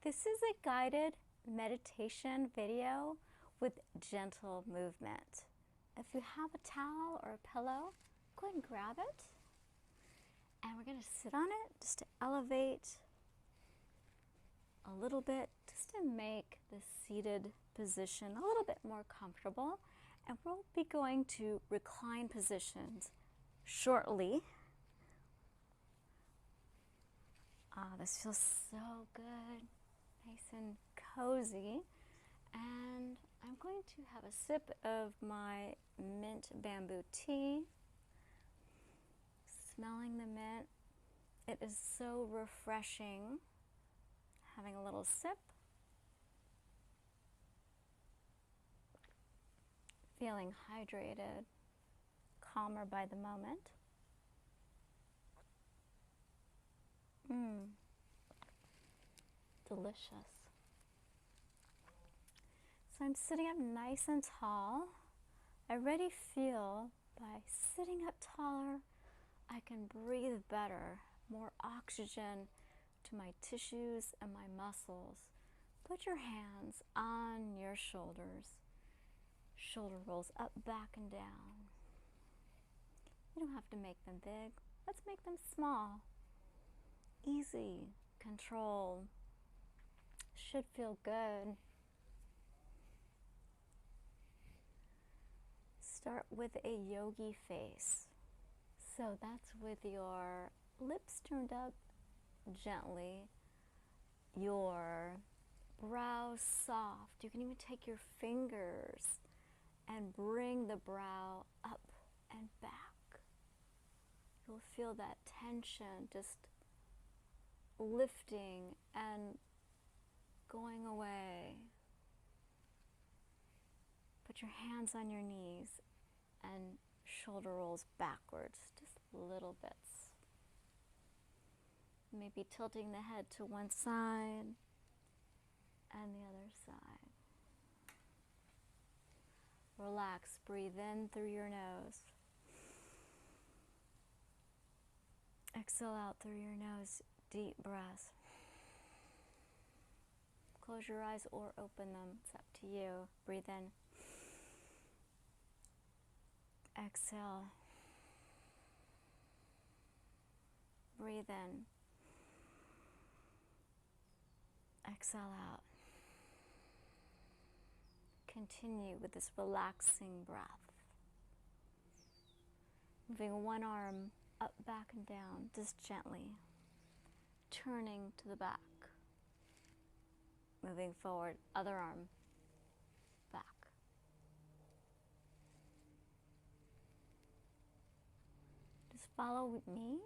This is a guided meditation video with gentle movement. If you have a towel or a pillow, go ahead and grab it. And we're going to sit on it just to elevate a little bit, just to make the seated position a little bit more comfortable. And we'll be going to recline positions shortly. This feels so good, nice and cozy. And I'm going to have a sip of my mint bamboo tea. Smelling the mint, it is so refreshing. Having a little sip. Feeling hydrated, calmer by the moment. Delicious. So I'm sitting up nice and tall. I already feel by sitting up taller, I can breathe better, more oxygen to my tissues and my muscles. Put your hands on your shoulders. Shoulder rolls up, back, and down. You don't have to make them big. Let's make them small. Easy, control. Should feel good. Start with a yogi face. So that's with your lips turned up gently, your brow soft. You can even take your fingers and bring the brow up and back. You'll feel that tension just lifting and going away. Put your hands on your knees and shoulder rolls backwards, just little bits. Maybe tilting the head to one side and the other side. Relax, breathe in through your nose. Exhale out through your nose, deep breaths. Close your eyes or open them, it's up to you. Breathe in. Exhale. Breathe in. Exhale out. Continue with this relaxing breath. Moving one arm up, back, and down, just gently. Turning to the back. Moving forward, other arm, back. Just follow with me,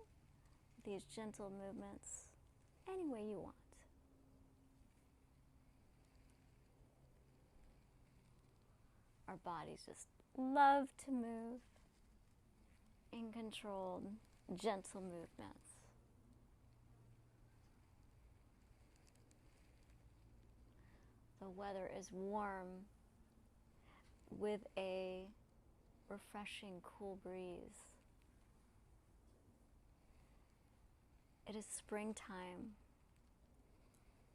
these gentle movements, any way you want. Our bodies just love to move in controlled, gentle movements. The weather is warm with a refreshing, cool breeze. It is springtime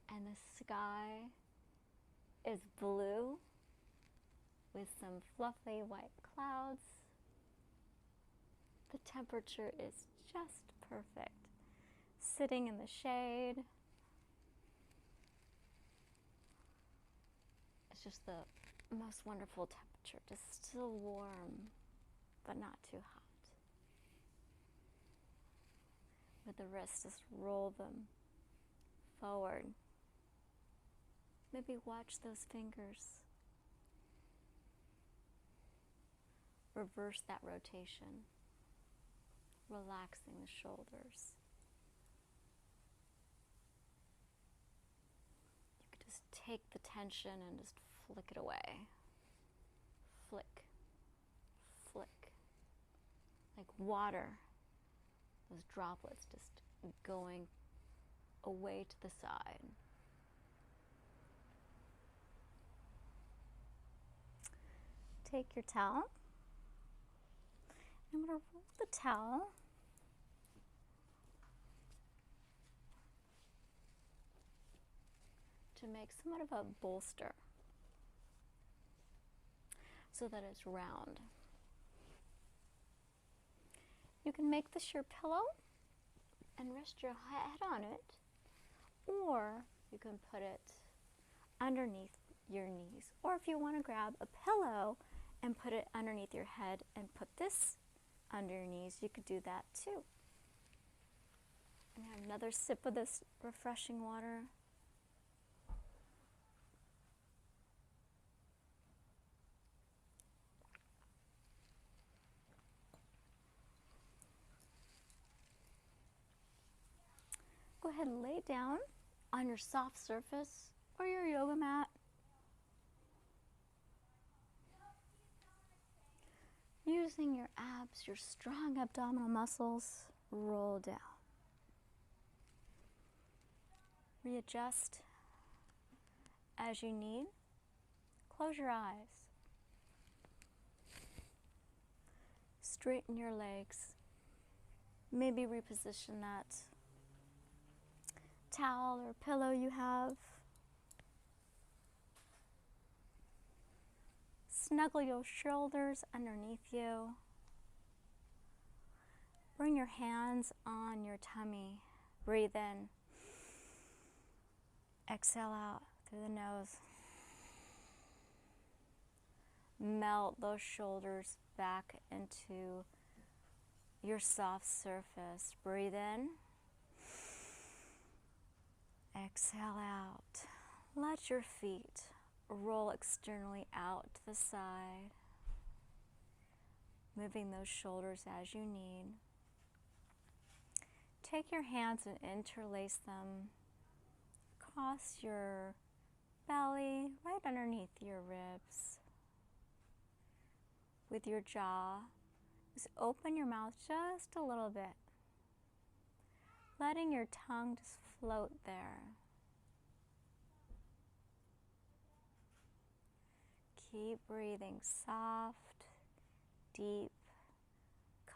and the sky is blue with some fluffy white clouds. The temperature is just perfect. Sitting in the shade. It's just the most wonderful temperature, just still warm, but not too hot. With the wrists, just roll them forward. Maybe watch those fingers. Reverse that rotation, relaxing the shoulders. You could just take the tension and just flick it away. Flick, flick. Like water, those droplets just going away to the side. Take your towel. I'm going to roll the towel to make somewhat of a bolster so that it's round. You can make this your pillow and rest your head on it, or you can put it underneath your knees. Or if you want to grab a pillow and put it underneath your head and put this under your knees, you could do that too. And have another sip of this refreshing water. Go ahead and lay down on your soft surface or your yoga mat. Using your abs, your strong abdominal muscles, roll down. Readjust as you need. Close your eyes. Straighten your legs. Maybe reposition that towel or pillow you have. Snuggle your shoulders underneath you. Bring your hands on your tummy. Breathe in. Exhale out through the nose. Melt those shoulders back into your soft surface. Breathe in. Exhale out. Let your feet roll externally out to the side, moving those shoulders as you need. Take your hands and interlace them across your belly, right underneath your ribs. With your jaw, just open your mouth just a little bit, letting your tongue just float there. Keep breathing soft, deep,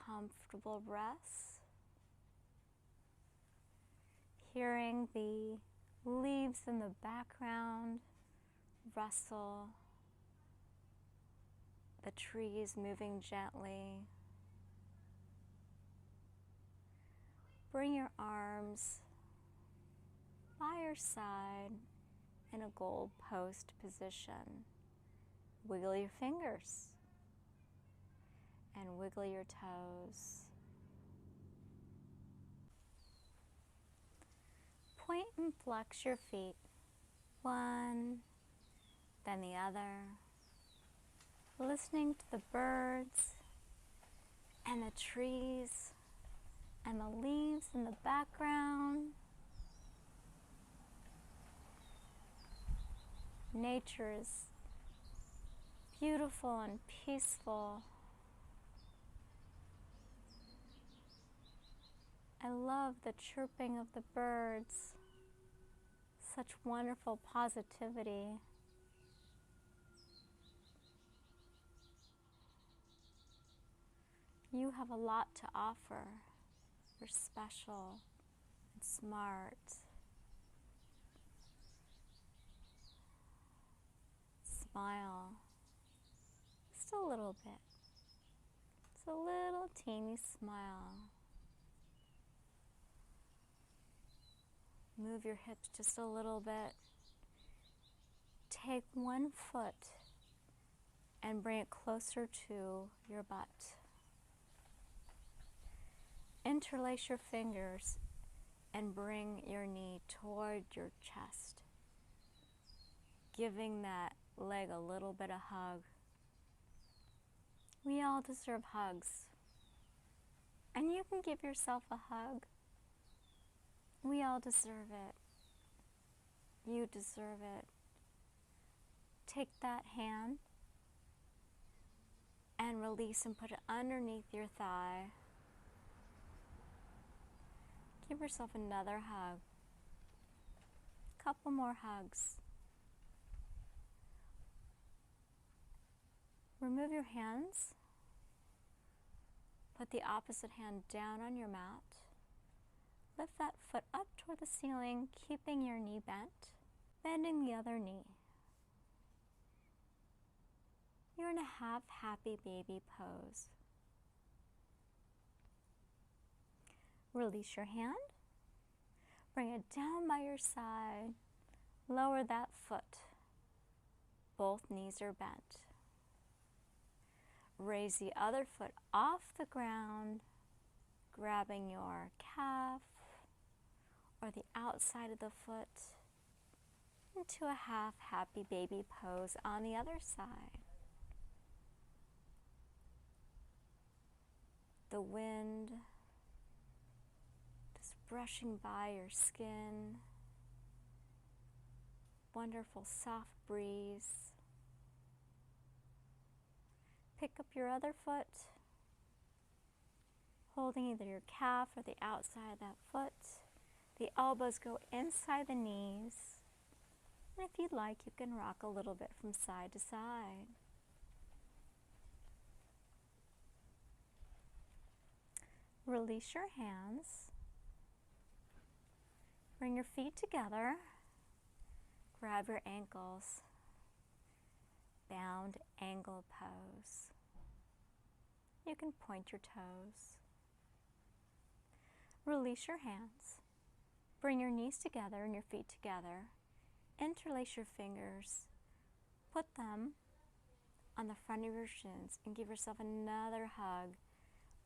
comfortable breaths. Hearing the leaves in the background rustle, the trees moving gently. Bring your arms by your side in a goal post position. Wiggle your fingers and wiggle your toes. Point and flex your feet, one, then the other, listening to the birds and the trees and the leaves in the background. Nature is beautiful and peaceful. I love the chirping of the birds. Such wonderful positivity. You have a lot to offer. You're special and smart. Smile. Just a little bit. Just a little teeny smile. Move your hips just a little bit. Take one foot and bring it closer to your butt. Interlace your fingers and bring your knee toward your chest, giving that leg a little bit of hug. We all deserve hugs, and you can give yourself a hug. We all deserve it. You deserve it. Take that hand and release and put it underneath your thigh. Give yourself another hug. Couple more hugs. Remove your hands. Put the opposite hand down on your mat. Lift that foot up toward the ceiling, keeping your knee bent. bending the other knee. You're in a half happy baby pose. Release your hand. Bring it down by your side. Lower that foot. Both knees are bent. Raise the other foot off the ground, grabbing your calf or the outside of the foot into a half happy baby pose on the other side. The wind just brushing by your skin. Wonderful soft breeze. Pick up your other foot, holding either your calf or the outside of that foot. The elbows go inside the knees. And if you'd like, you can rock a little bit from side to side. Release your hands. Bring your feet together. Grab your ankles. Bound angle pose. You can point your toes. Release your hands. Bring your knees together and your feet together. Interlace your fingers. Put them on the front of your shins and give yourself another hug,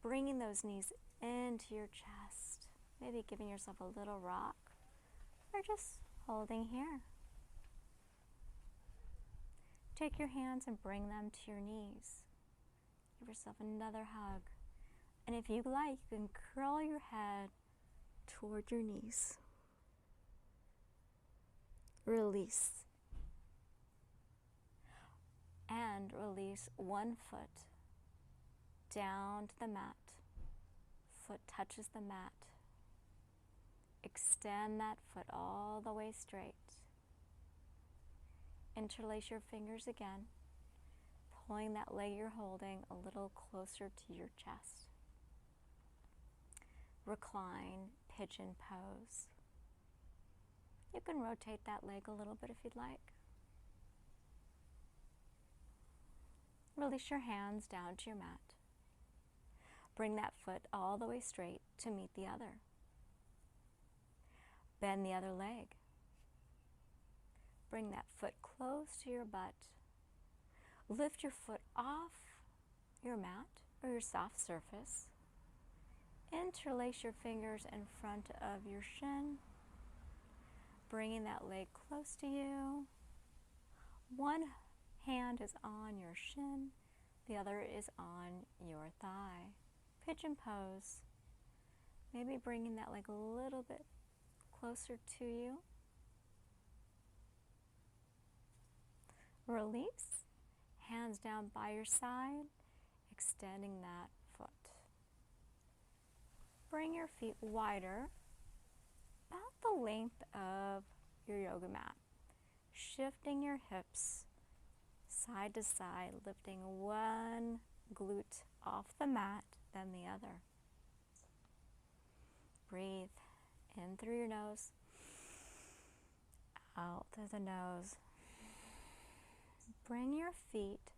bringing those knees into your chest. Maybe giving yourself a little rock or just holding here. Take your hands and bring them to your knees. Give yourself another hug. And if you like, you can curl your head toward your knees. Release. And release one foot down to the mat. Foot touches the mat. Extend that foot all the way straight. Interlace your fingers again, pulling that leg you're holding a little closer to your chest. Recline, pigeon pose. You can rotate that leg a little bit if you'd like. Release your hands down to your mat. Bring that foot all the way straight to meet the other. Bend the other leg. Bring that foot close to your butt. Lift your foot off your mat or your soft surface. Interlace your fingers in front of your shin, bringing that leg close to you. One hand is on your shin, the other is on your thigh. Pigeon pose. Maybe bringing that leg a little bit closer to you. Release. Hands down by your side, extending that foot. Bring your feet wider, about the length of your yoga mat. Shifting your hips side to side, lifting one glute off the mat, then the other. Breathe in through your nose, out through the nose. Bring your feet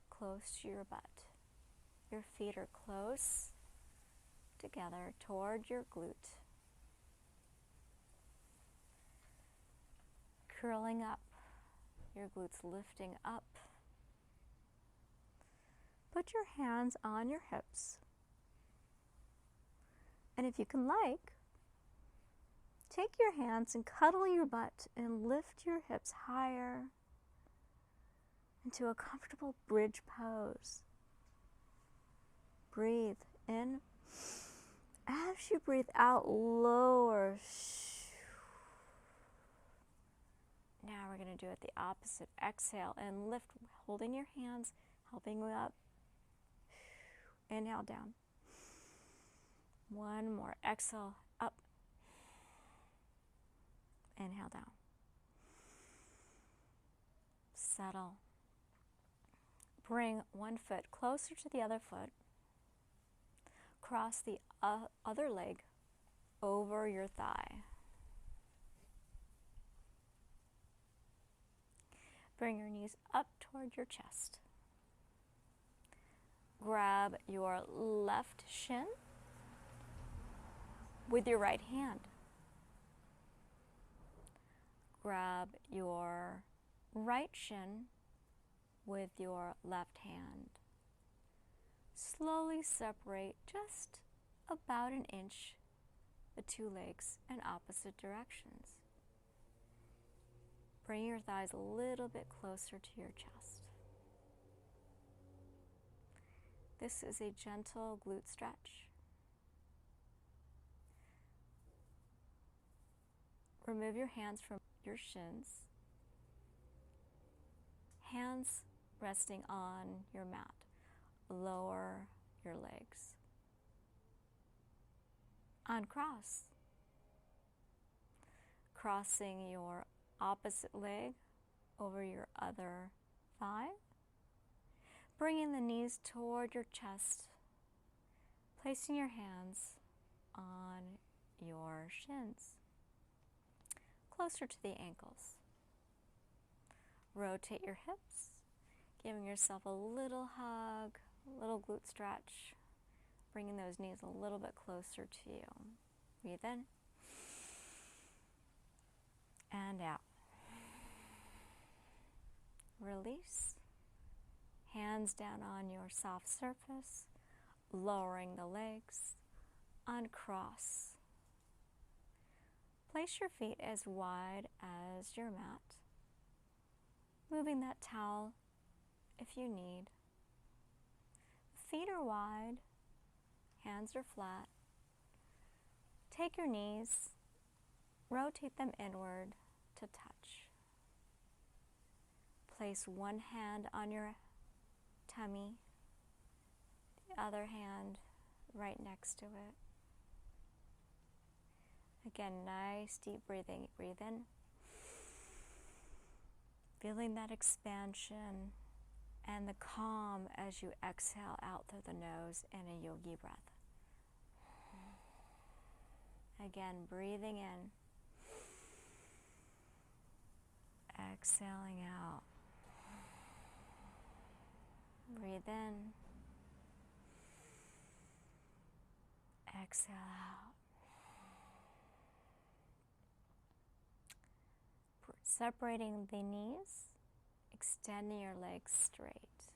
close to your butt. Your feet are close together toward your glute. Curling up, your glutes lifting up. Put your hands on your hips. And if you can like, take your hands and cuddle your butt and lift your hips higher into a comfortable bridge pose. Breathe in. As you breathe out, lower. Now we're going to do it the opposite. Exhale and lift, holding your hands, helping you up. Inhale down. One more. Exhale up. Inhale down. Settle. Bring one foot closer to the other foot. Cross the other leg over your thigh. Bring your knees up toward your chest. Grab your left shin with your right hand. Grab your right shin with your left hand. Slowly separate just about an inch the two legs in opposite directions. Bring your thighs a little bit closer to your chest. This is a gentle glute stretch. Remove your hands from your shins. Hands resting on your mat. Lower your legs. Uncross. Crossing your opposite leg over your other thigh. Bringing the knees toward your chest. Placing your hands on your shins, closer to the ankles. Rotate your hips, giving yourself a little hug, a little glute stretch, bringing those knees a little bit closer to you. Breathe in and out. Release. Hands down on your soft surface, lowering the legs. Uncross. Place your feet as wide as your mat. Moving that towel if you need. Feet are wide, hands are flat. Take your knees, rotate them inward to touch. Place one hand on your tummy, the other hand right next to it. Again, nice deep breathing. Breathe in. Feeling that expansion and the calm as you exhale out through the nose in a yogi breath. Again, breathing in. Exhaling out. Breathe in. Exhale out. Separating the knees, extending your legs straight.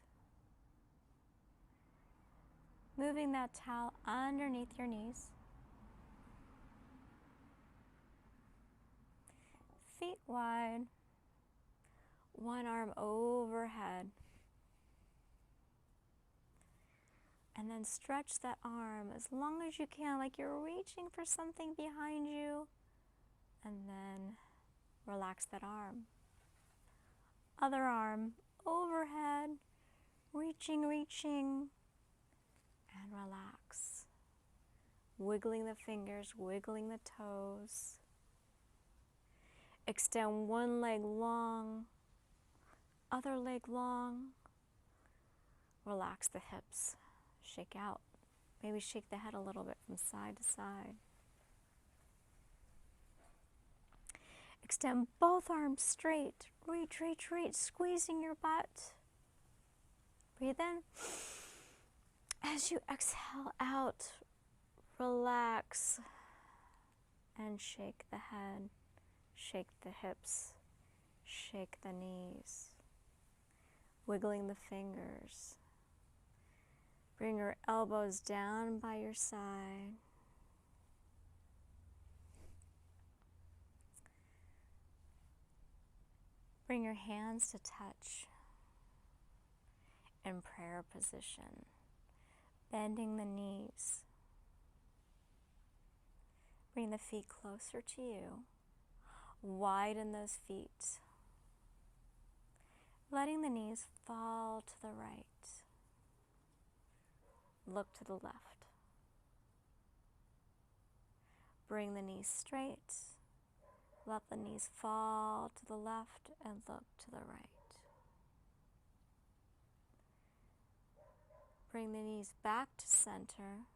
Moving that towel underneath your knees. Feet wide, one arm overhead. And then stretch that arm as long as you can, like you're reaching for something behind you. And then relax that arm. Other arm overhead, reaching, and relax. Wiggling the fingers, wiggling the toes. Extend one leg long, other leg long. Relax the hips, shake out. Maybe shake the head a little bit from side to side. Extend both arms straight. Reach, squeezing your butt. Breathe in. As you exhale out, relax and shake the head, shake the hips, shake the knees, wiggling the fingers. Bring your elbows down by your side. Bring your hands to touch in prayer position, bending the knees. Bring the feet closer to you. Widen those feet. Letting the knees fall to the right. Look to the left. Bring the knees straight. Let the knees fall to the left and look to the right. Bring the knees back to center.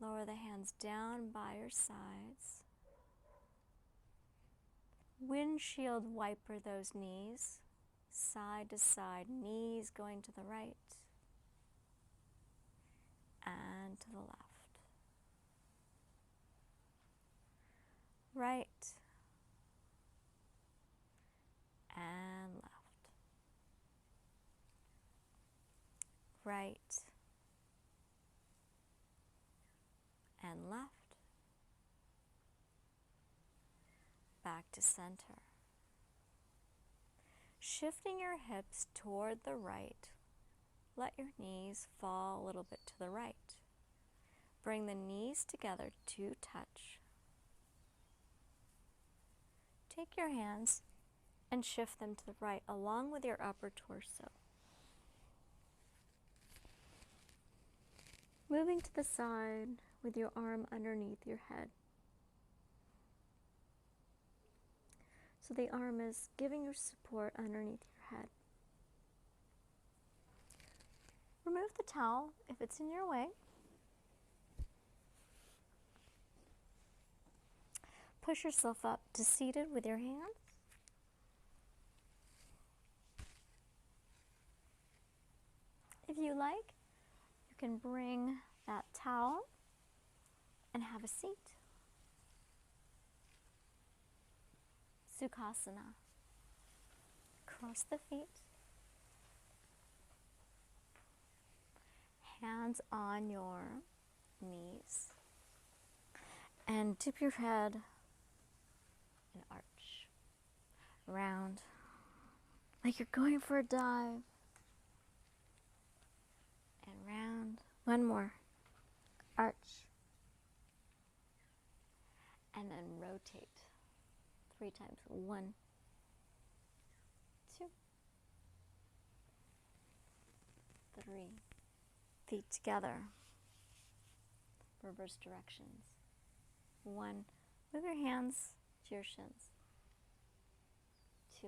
Lower the hands down by your sides. windshield wiper those knees, side to side, knees going to the right and to the left. Right and left. Right and left. Back to center. Shifting your hips toward the right, let your knees fall a little bit to the right. Bring the knees together to touch. Take your hands and shift them to the right along with your upper torso. Moving to the side with your arm underneath your head. So the arm is giving you support underneath your head. Remove the towel if it's in your way. Push yourself up to seated with your hands. If you like, you can bring that towel and have a seat. Sukhasana. Cross the feet. Hands on your knees. And dip your head and arch. Round. Like you're going for a dive. And round. One more. Arch. And then rotate. 3 times. 1, 2, 3. Feet together. Reverse directions. 1. Move your hands to your shins. 2,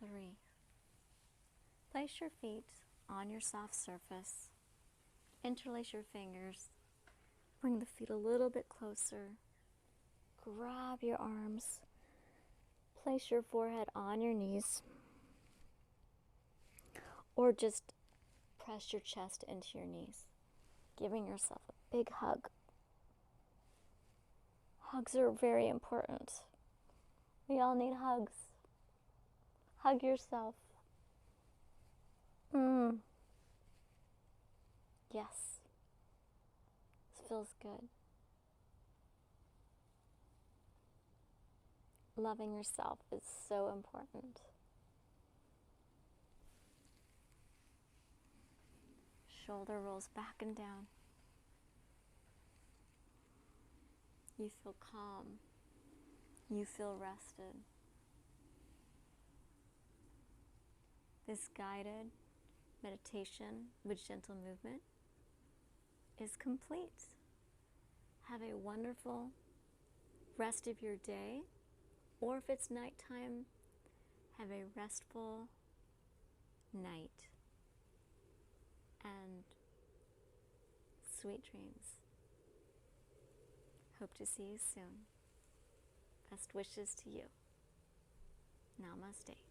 3. Place your feet on your soft surface. Interlace your fingers. Bring the feet a little bit closer. Grab your arms. Place your forehead on your knees. Or just press your chest into your knees, giving yourself a big hug. Hugs are very important. We all need hugs. Hug yourself. Yes. This feels good. Loving yourself is so important. Shoulder rolls back and down. You feel calm. You feel rested. This guided meditation with gentle movement is complete. Have a wonderful rest of your day, or if it's nighttime, have a restful night and sweet dreams. Hope to see you soon. Best wishes to you. Namaste.